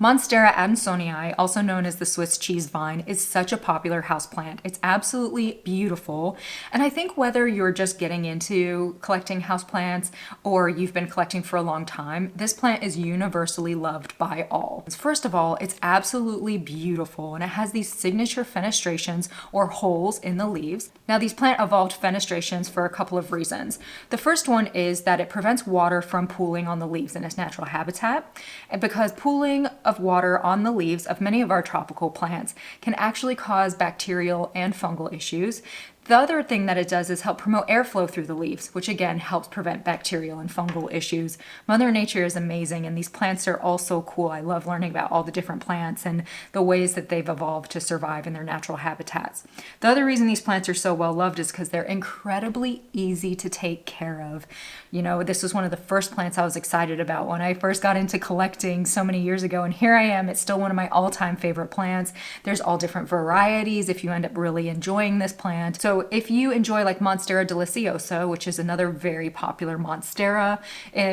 Monstera Adansonii, also known as the Swiss cheese vine, is such a popular houseplant. It's absolutely beautiful. And I think whether you're just getting into collecting houseplants or you've been collecting for a long time, this plant is universally loved by all. First of all, it's absolutely beautiful and it has these signature fenestrations or holes in the leaves. Now, these plant evolved fenestrations for a couple of reasons. The first one is that it prevents water from pooling on the leaves in its natural habitat. And because pooling of water on the leaves of many of our tropical plants can actually cause bacterial and fungal issues. The other thing that it does is help promote airflow through the leaves, which again helps prevent bacterial and fungal issues. Mother Nature is amazing, and these plants are all so cool. I love learning about all the different plants and the ways that they've evolved to survive in their natural habitats. The other reason these plants are so well loved is because they're incredibly easy to take care of. You know, this was one of the first plants I was excited about when I first got into collecting so many years ago, and here I am. It's still one of my all-time favorite plants. There's all different varieties if you end up really enjoying this plant. So if you enjoy like Monstera deliciosa, which is another very popular monstera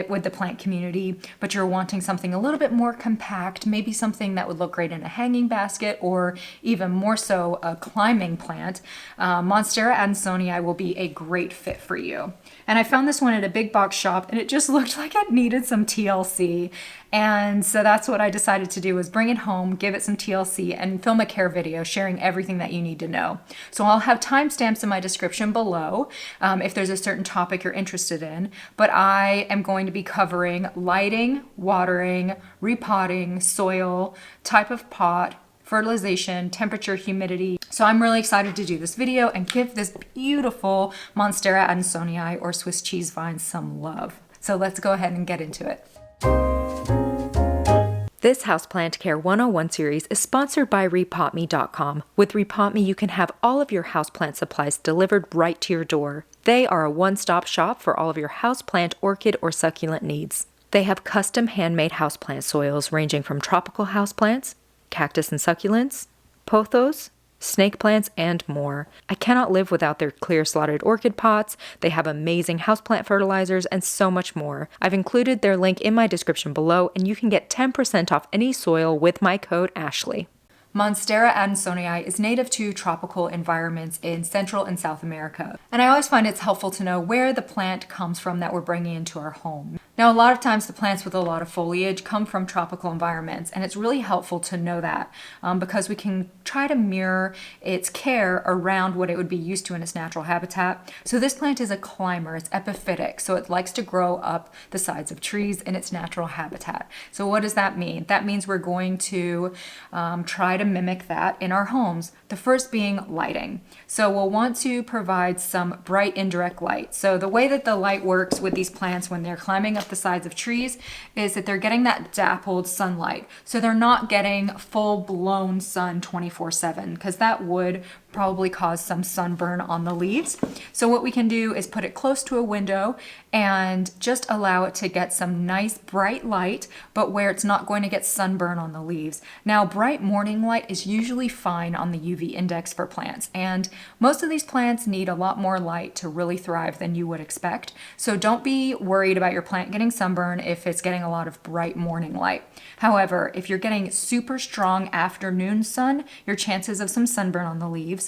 with the plant community, but you're wanting something a little bit more compact, maybe something that would look great in a hanging basket or even more so a climbing plant, Monstera Adansonii will be a great fit for you. And I found this one at a big box shop and it just looked like it needed some TLC. And so that's what I decided to do, was bring it home, give it some TLC, and film a care video sharing everything that you need to know. So I'll have timestamps in my description below if there's a certain topic you're interested in. But I am going to be covering lighting, watering, repotting, soil, type of pot, fertilization, temperature, humidity. So I'm really excited to do this video and give this beautiful Monstera Adansonii or Swiss cheese vine some love. So let's go ahead and get into it. This Houseplant Care 101 series is sponsored by rePotme.com. With rePotme, you can have all of your houseplant supplies delivered right to your door. They are a one-stop shop for all of your houseplant, orchid, or succulent needs. They have custom handmade houseplant soils ranging from tropical houseplants, cactus and succulents, pothos, snake plants, and more. I cannot live without their clear slotted orchid pots. They have amazing houseplant fertilizers and so much more. I've included their link in my description below, and you can get 10% off any soil with my code Ashley. Monstera Adansonii is native to tropical environments in Central and South America. And I always find it's helpful to know where the plant comes from that we're bringing into our home. Now, a lot of times the plants with a lot of foliage come from tropical environments, and it's really helpful to know that because we can try to mirror its care around what it would be used to in its natural habitat. So this plant is a climber, it's epiphytic, so it likes to grow up the sides of trees in its natural habitat. So what does that mean? That means we're going to try to mimic that in our homes. The first being lighting. So we'll want to provide some bright indirect light. So the way that the light works with these plants when they're climbing up the sides of trees is that they're getting that dappled sunlight. So they're not getting full-blown sun 24/7 because that would probably cause some sunburn on the leaves. So what we can do is put it close to a window and just allow it to get some nice bright light, but where it's not going to get sunburn on the leaves. Now, bright morning light is usually fine on the UV index for plants, and most of these plants need a lot more light to really thrive than you would expect. So don't be worried about your plant getting sunburn if it's getting a lot of bright morning light. However, if you're getting super strong afternoon sun, your chances of some sunburn on the leaves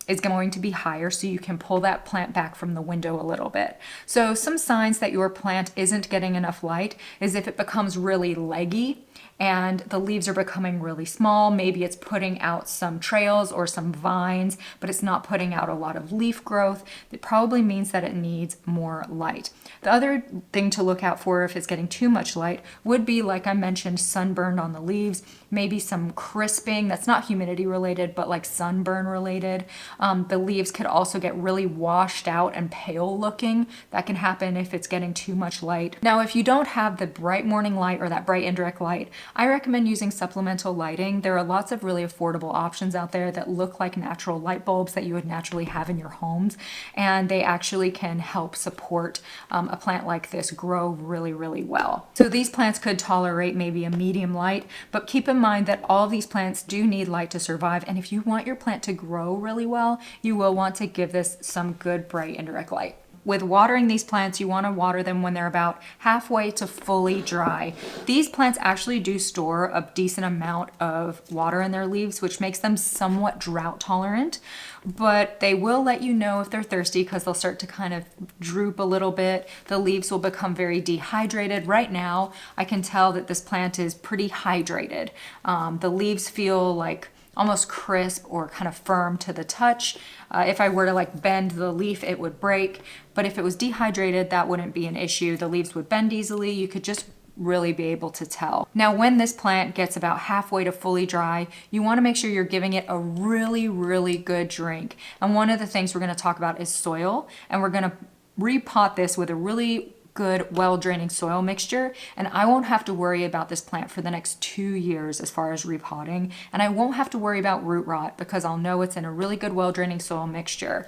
is going to be higher, so you can pull that plant back from the window a little bit. So some signs that your plant isn't getting enough light is if it becomes really leggy and the leaves are becoming really small. Maybe it's putting out some trails or some vines, but it's not putting out a lot of leaf growth. It probably means that it needs more light. The other thing to look out for if it's getting too much light would be, like I mentioned, sunburn on the leaves, maybe some crisping. That's not humidity related, but like sunburn related. The leaves could also get really washed out and pale looking. That can happen if it's getting too much light. Now, if you don't have the bright morning light or that bright indirect light, I recommend using supplemental lighting. There are lots of really affordable options out there that look like natural light bulbs that you would naturally have in your homes, and they actually can help support a plant like this grow really, really well. So these plants could tolerate maybe a medium light, but keep in mind that all of these plants do need light to survive, and if you want your plant to grow really well, you will want to give this some good bright indirect light. with watering these plants, you want to water them when they're about halfway to fully dry. These plants actually do store a decent amount of water in their leaves, which makes them somewhat drought tolerant, but they will let you know if they're thirsty because they'll start to kind of droop a little bit. The leaves will become very dehydrated. Right now, I can tell that this plant is pretty hydrated. The leaves feel like almost crisp or kind of firm to the touch. If I were to like bend the leaf, it would break. But if it was dehydrated, that wouldn't be an issue. The leaves would bend easily. You could just really be able to tell. Now, when this plant gets about halfway to fully dry, you want to make sure you're giving it a really, really good drink. And one of the things we're going to talk about is soil. And we're going to repot this with a really good, well-draining soil mixture, and I won't have to worry about this plant for the next 2 years as far as repotting, and I won't have to worry about root rot because I'll know it's in a really good, well-draining soil mixture.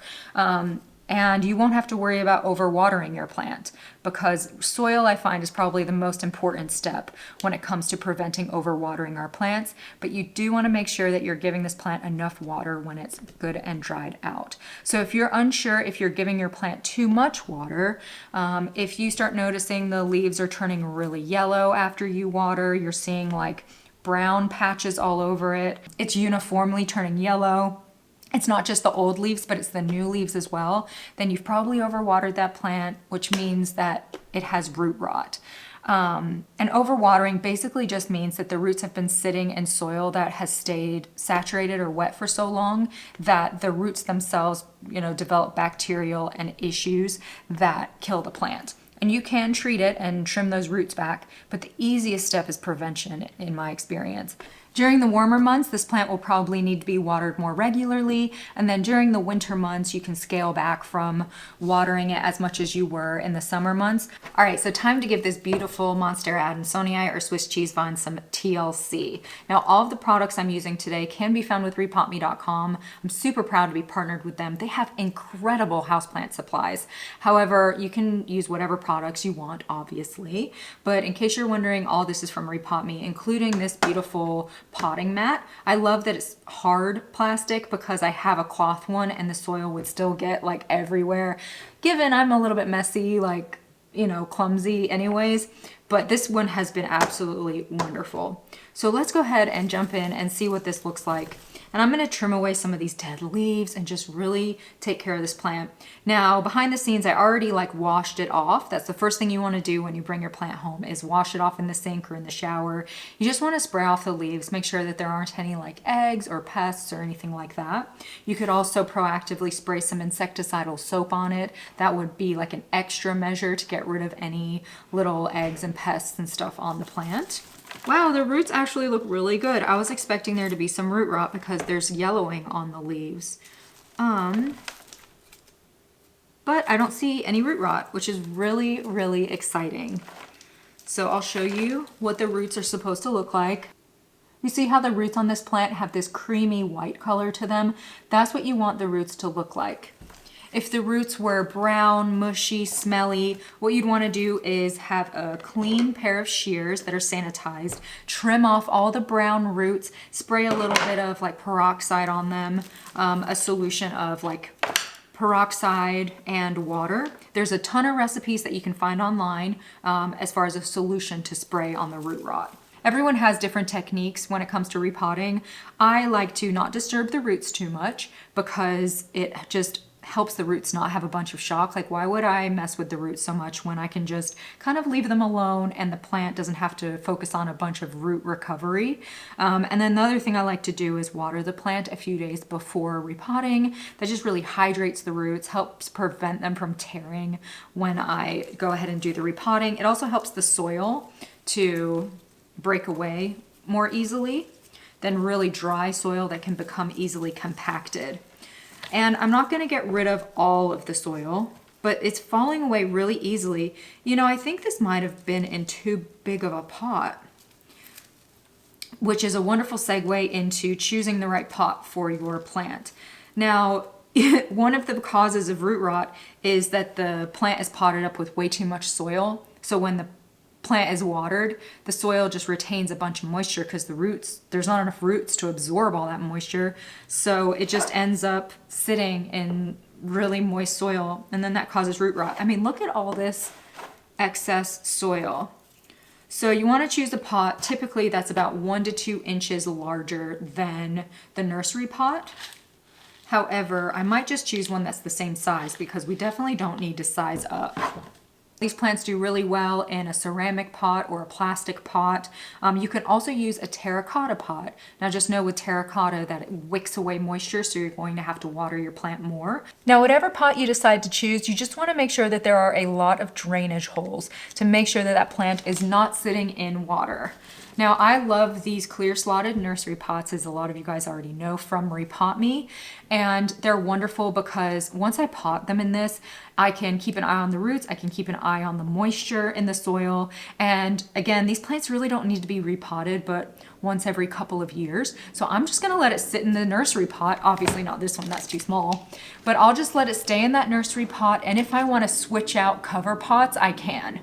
And you won't have to worry about overwatering your plant because soil, I find, is probably the most important step when it comes to preventing overwatering our plants. But you do want to make sure that you're giving this plant enough water when it's good and dried out. So if you're unsure if you're giving your plant too much water, if you start noticing the leaves are turning really yellow after you water, you're seeing like brown patches all over it, it's uniformly turning yellow, it's not just the old leaves, but it's the new leaves as well, then you've probably overwatered that plant, which means that it has root rot. And overwatering basically just means that the roots have been sitting in soil that has stayed saturated or wet for so long that the roots themselves, develop bacterial and issues that kill the plant. And you can treat it and trim those roots back, but the easiest step is prevention in my experience. During the warmer months, this plant will probably need to be watered more regularly, and then during the winter months, you can scale back from watering it as much as you were in the summer months. All right, so time to give this beautiful Monstera Adansonii or Swiss cheese vine some TLC. Now, all of the products I'm using today can be found with rePotme.com. I'm super proud to be partnered with them. They have incredible houseplant supplies. However, you can use whatever products you want, obviously, but in case you're wondering, all this is from rePotme, including this beautiful potting mat. I love that it's hard plastic because I have a cloth one and the soil would still get like everywhere. Given I'm a little bit messy, clumsy anyways, but this one has been absolutely wonderful. So let's go ahead and jump in and see what this looks like. And I'm going to trim away some of these dead leaves and just really take care of this plant. Now, behind the scenes, I already washed it off. That's the first thing you want to do when you bring your plant home is wash it off in the sink or in the shower. You just want to spray off the leaves, make sure that there aren't any eggs or pests or anything like that. You could also proactively spray some insecticidal soap on it. That would be like an extra measure to get rid of any little eggs and pests and stuff on the plant. Wow, the roots actually look really good. I was expecting there to be some root rot because there's yellowing on the leaves. But I don't see any root rot, which is really, really exciting. So I'll show you what the roots are supposed to look like. You see how the roots on this plant have this creamy white color to them? That's what you want the roots to look like. If the roots were brown, mushy, smelly, what you'd want to do is have a clean pair of shears that are sanitized, trim off all the brown roots, spray a little bit of peroxide on them, a solution of peroxide and water. There's a ton of recipes that you can find online as far as a solution to spray on the root rot. Everyone has different techniques when it comes to repotting. I like to not disturb the roots too much because it just helps the roots not have a bunch of shock. Why would I mess with the roots so much when I can just kind of leave them alone and the plant doesn't have to focus on a bunch of root recovery. And then the other thing I like to do is water the plant a few days before repotting. That just really hydrates the roots, helps prevent them from tearing when I go ahead and do the repotting. It also helps the soil to break away more easily than really dry soil that can become easily compacted. And I'm not going to get rid of all of the soil, but it's falling away really easily. I think this might have been in too big of a pot, which is a wonderful segue into choosing the right pot for your plant. Now, one of the causes of root rot is that the plant is potted up with way too much soil. So when the plant is watered, the soil just retains a bunch of moisture because there's not enough roots to absorb all that moisture. So it just ends up sitting in really moist soil, and then that causes root rot. I mean, look at all this excess soil. So you want to choose a pot, typically that's about 1 to 2 inches larger than the nursery pot. However, I might just choose one that's the same size because we definitely don't need to size up. These plants do really well in a ceramic pot or a plastic pot. You can also use a terracotta pot. Now just know with terracotta that it wicks away moisture, so you're going to have to water your plant more. Now whatever pot you decide to choose, you just want to make sure that there are a lot of drainage holes to make sure that that plant is not sitting in water. Now I love these clear slotted nursery pots, as a lot of you guys already know, from rePotme, and they're wonderful because once I pot them in this, I can keep an eye on the roots, I can keep an eye on the moisture in the soil, and again, these plants really don't need to be repotted but once every couple of years. So I'm just gonna let it sit in the nursery pot, obviously not this one, that's too small, but I'll just let it stay in that nursery pot, and if I wanna switch out cover pots, I can.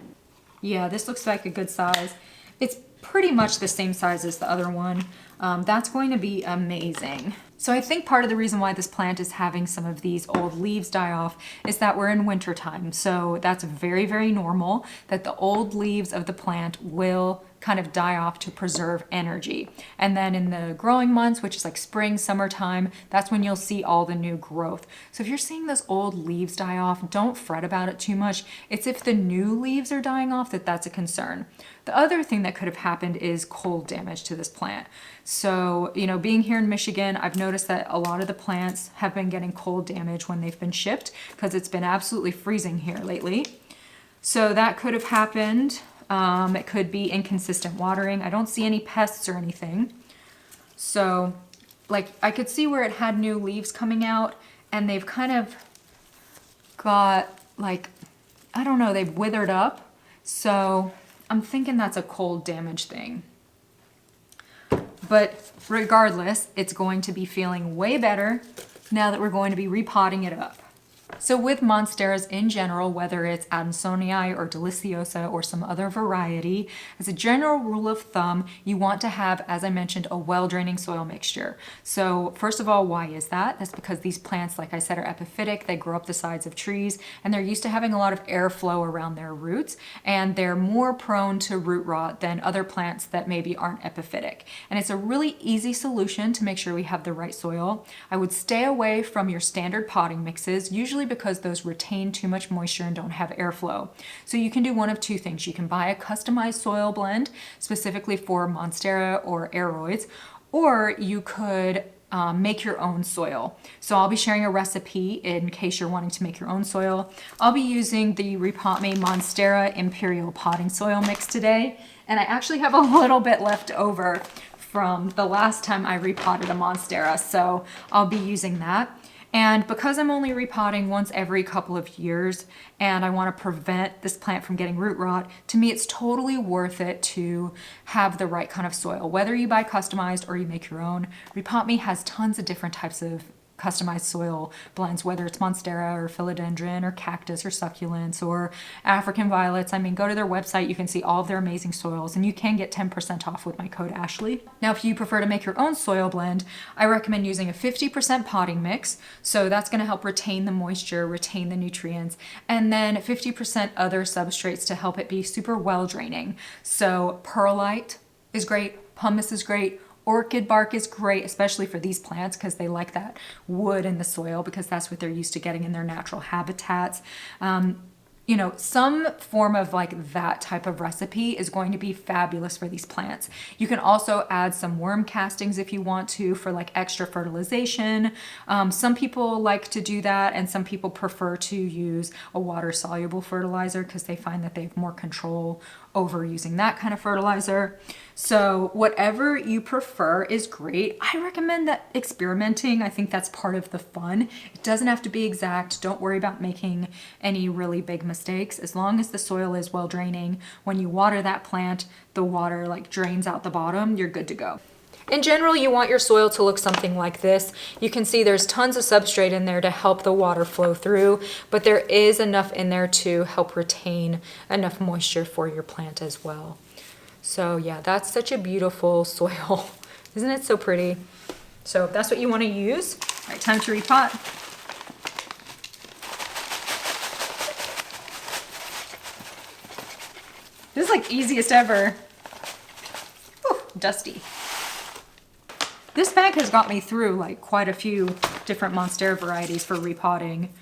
Yeah, this looks like a good size. It's pretty much the same size as the other one. That's going to be amazing. So I think part of the reason why this plant is having some of these old leaves die off is that we're in winter time. So that's very, very normal that the old leaves of the plant will kind of die off to preserve energy. And then in the growing months, which is like spring, summertime, that's when you'll see all the new growth. So if you're seeing those old leaves die off, don't fret about it too much. It's if the new leaves are dying off that's a concern. The other thing that could have happened is cold damage to this plant. So, you know, being here in Michigan, I've noticed that a lot of the plants have been getting cold damage when they've been shipped because it's been absolutely freezing here lately. So that could have happened. It could be inconsistent watering. I don't see any pests or anything. So, like, I could see where it had new leaves coming out and they've kind of got, like, I don't know, they've withered up. So I'm thinking that's a cold damage thing. But regardless, it's going to be feeling way better now that we're going to be repotting it up. So with Monsteras in general, whether it's Adansonii or Deliciosa or some other variety, as a general rule of thumb, you want to have, as I mentioned, a well-draining soil mixture. So first of all, why is that? That's because these plants, like I said, are epiphytic. They grow up the sides of trees and they're used to having a lot of airflow around their roots, and they're more prone to root rot than other plants that maybe aren't epiphytic. And it's a really easy solution to make sure we have the right soil. I would stay away from your standard potting mixes, usually because those retain too much moisture and don't have airflow. So you can do one of two things. You can buy a customized soil blend specifically for Monstera or aeroids, or you could make your own soil. So I'll be sharing a recipe in case you're wanting to make your own soil. I'll be using the rePotme Monstera Imperial Potting Soil Mix today, and I actually have a little bit left over from the last time I repotted a Monstera, so I'll be using that. And because I'm only repotting once every couple of years and I want to prevent this plant from getting root rot, to me it's totally worth it to have the right kind of soil. Whether you buy customized or you make your own, rePotme has tons of different types of customized soil blends, whether it's Monstera or philodendron or cactus or succulents or African violets. I mean, go to their website, you can see all of their amazing soils, and you can get 10% off with my code Ashley. Now, if you prefer to make your own soil blend, I recommend using a 50% potting mix. So that's going to help retain the moisture, retain the nutrients, and then 50% other substrates to help it be super well draining. So perlite is great, pumice is great, orchid bark is great, especially for these plants because they like that wood in the soil because that's what they're used to getting in their natural habitats. You know, some form of like that type of recipe is going to be fabulous for these plants. You can also add some worm castings if you want to for like extra fertilization. Some people like to do that, and some people prefer to use a water-soluble fertilizer because they find that they have more control over using that kind of fertilizer. So whatever you prefer is great. I recommend that experimenting. I think that's part of the fun. It doesn't have to be exact. Don't worry about making any really big mistakes. As long as the soil is well draining, when you water that plant, the water like drains out the bottom, you're good to go. In general, you want your soil to look something like this. You can see there's tons of substrate in there to help the water flow through, but there is enough in there to help retain enough moisture for your plant as well. So yeah, that's such a beautiful soil. Isn't it so pretty? So if that's what you want to use, all right, time to repot. like easiest ever. Whew, dusty. This bag has got me through like quite a few different Monstera varieties for repotting.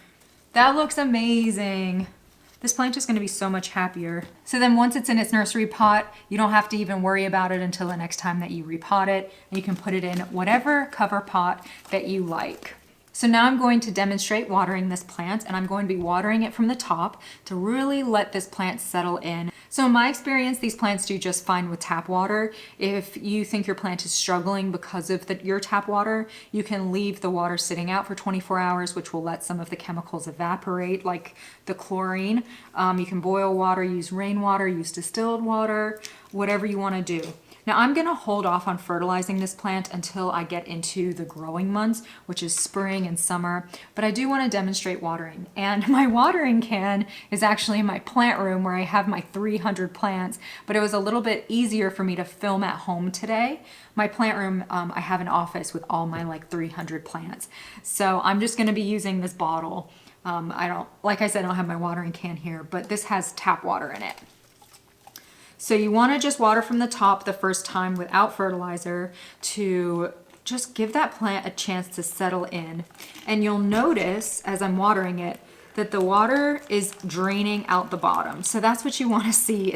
That looks amazing. This plant is going to be so much happier. So then once it's in its nursery pot, you don't have to even worry about it until the next time that you repot it. And you can put it in whatever cover pot that you like. So now I'm going to demonstrate watering this plant, and I'm going to be watering it from the top to really let this plant settle in. So in my experience, these plants do just fine with tap water. If you think your plant is struggling because of your tap water, you can leave the water sitting out for 24 hours, which will let some of the chemicals evaporate, like the chlorine. You can boil water, use rainwater, use distilled water, whatever you want to do. Now I'm going to hold off on fertilizing this plant until I get into the growing months, which is spring and summer, but I do want to demonstrate watering. And my watering can is actually in my plant room where I have my 300 plants, but it was a little bit easier for me to film at home today. My plant room, I have an office with all my like 300 plants. So I'm just going to be using this bottle. Like I said, I don't have my watering can here, but this has tap water in it. So you want to just water from the top the first time without fertilizer to just give that plant a chance to settle in. And you'll notice as I'm watering it that the water is draining out the bottom. So that's what you want to see,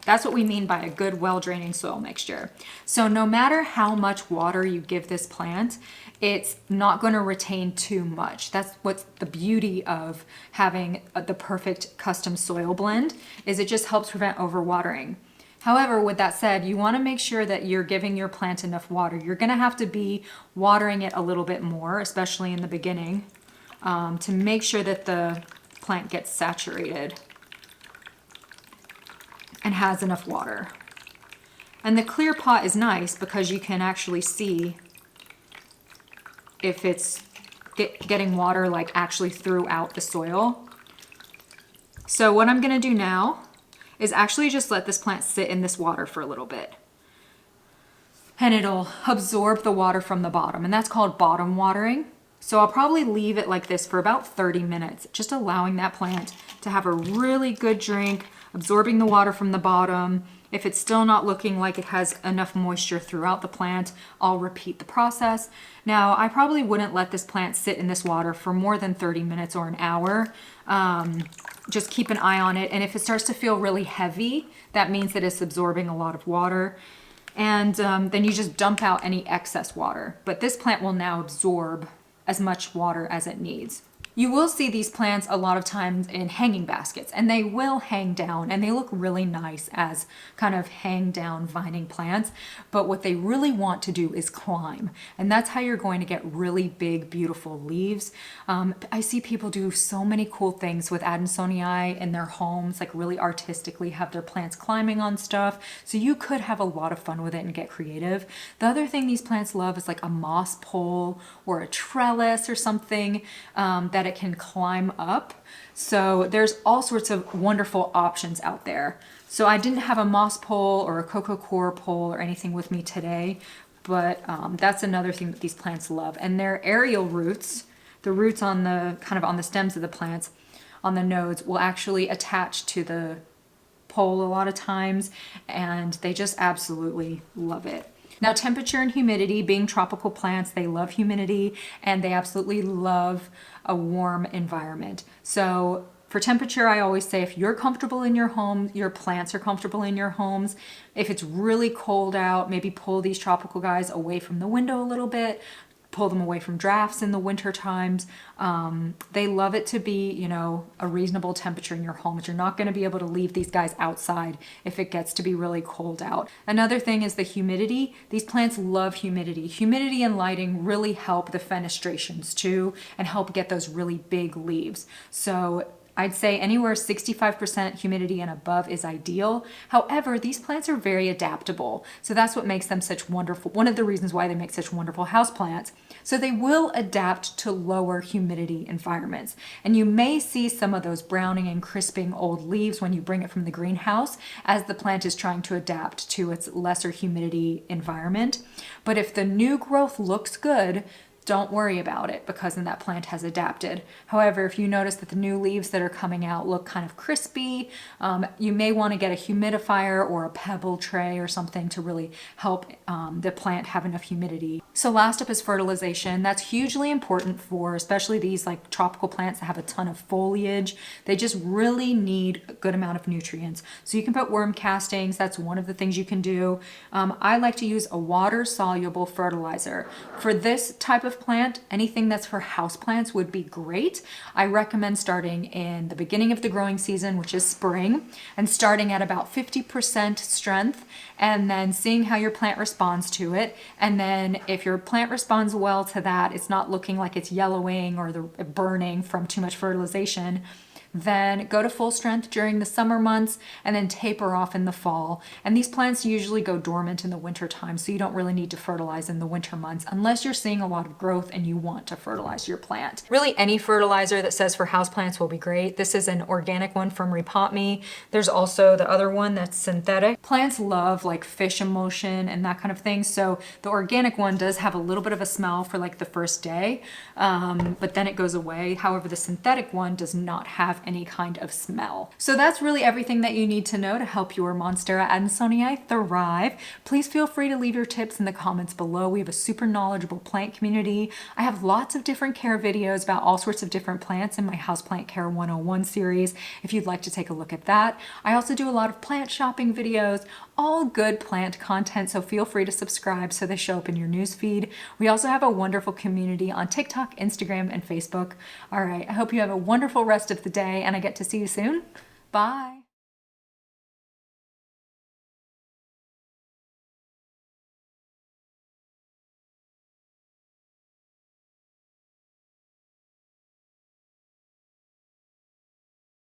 that's what we mean by a good well-draining soil mixture. So no matter how much water you give this plant, it's not going to retain too much. That's what's the beauty of having the perfect custom soil blend, is it just helps prevent overwatering. However, with that said, you want to make sure that you're giving your plant enough water. You're going to have to be watering it a little bit more, especially in the beginning, to make sure that the plant gets saturated and has enough water. And the clear pot is nice because you can actually see if it's getting water like actually throughout the soil. So what I'm going to do now is actually just let this plant sit in this water for a little bit. And it'll absorb the water from the bottom, and that's called bottom watering. So I'll probably leave it like this for about 30 minutes, just allowing that plant to have a really good drink, absorbing the water from the bottom. If it's still not looking like it has enough moisture throughout the plant, I'll repeat the process. Now, I probably wouldn't let this plant sit in this water for more than 30 minutes or an hour. Just keep an eye on it. And if it starts to feel really heavy, that means that it's absorbing a lot of water. And then you just dump out any excess water. But this plant will now absorb as much water as it needs. You will see these plants a lot of times in hanging baskets, and they will hang down and they look really nice as kind of hang down vining plants. But what they really want to do is climb, and that's how you're going to get really big, beautiful leaves. I see people do so many cool things with Adansonii in their homes, like really artistically have their plants climbing on stuff. So you could have a lot of fun with it and get creative. The other thing these plants love is like a moss pole or a trellis or something that it can climb up. So there's all sorts of wonderful options out there. So I didn't have a moss pole or a coco coir pole or anything with me today, but that's another thing that these plants love. And their aerial roots, the roots on the kind of on the stems of the plants, on the nodes, will actually attach to the pole a lot of times, and they just absolutely love it. Now, temperature and humidity, being tropical plants, they love humidity and they absolutely love a warm environment. So for temperature, I always say if you're comfortable in your home, your plants are comfortable in your homes. If it's really cold out, maybe pull these tropical guys away from the window a little bit. Pull them away from drafts in the winter times. They love it to be, you know, a reasonable temperature in your home, but you're not going to be able to leave these guys outside if it gets to be really cold out. Another thing is the humidity. These plants love humidity. Humidity and lighting really help the fenestrations too, and help get those really big leaves. So I'd say anywhere 65% humidity and above is ideal. However, these plants are very adaptable. So that's what makes them such wonderful, one of the reasons why they make such wonderful houseplants. So they will adapt to lower humidity environments. And you may see some of those browning and crisping old leaves when you bring it from the greenhouse as the plant is trying to adapt to its lesser humidity environment. But if the new growth looks good, don't worry about it because then that plant has adapted. However, if you notice that the new leaves that are coming out look kind of crispy, you may want to get a humidifier or a pebble tray or something to really help the plant have enough humidity. So last up is fertilization. That's hugely important for especially these like tropical plants that have a ton of foliage. They just really need a good amount of nutrients. So you can put worm castings. That's one of the things you can do. I like to use a water-soluble fertilizer. For this type of plant, anything that's for houseplants would be great. I recommend starting in the beginning of the growing season, which is spring, and starting at about 50% strength, and then seeing how your plant responds to it. And then if your plant responds well to that, it's not looking like it's yellowing or burning from too much fertilization, then go to full strength during the summer months and then taper off in the fall. And these plants usually go dormant in the winter time, so you don't really need to fertilize in the winter months unless you're seeing a lot of growth and you want to fertilize your plant. Really, any fertilizer that says for houseplants will be great. This is an organic one from rePotme. There's also the other one that's synthetic. Plants love like fish emulsion and that kind of thing, so the organic one does have a little bit of a smell for like the first day, but then it goes away. However, the synthetic one does not have any kind of smell. So that's really everything that you need to know to help your Monstera Adansonii thrive. Please feel free to leave your tips in the comments below. We have a super knowledgeable plant community. I have lots of different care videos about all sorts of different plants in my Houseplant Care 101 series if you'd like to take a look at that. I also do a lot of plant shopping videos, all good plant content, so feel free to subscribe so they show up in your newsfeed. We also have a wonderful community on TikTok, Instagram, and Facebook. All right, I hope you have a wonderful rest of the day and I get to see you soon. Bye.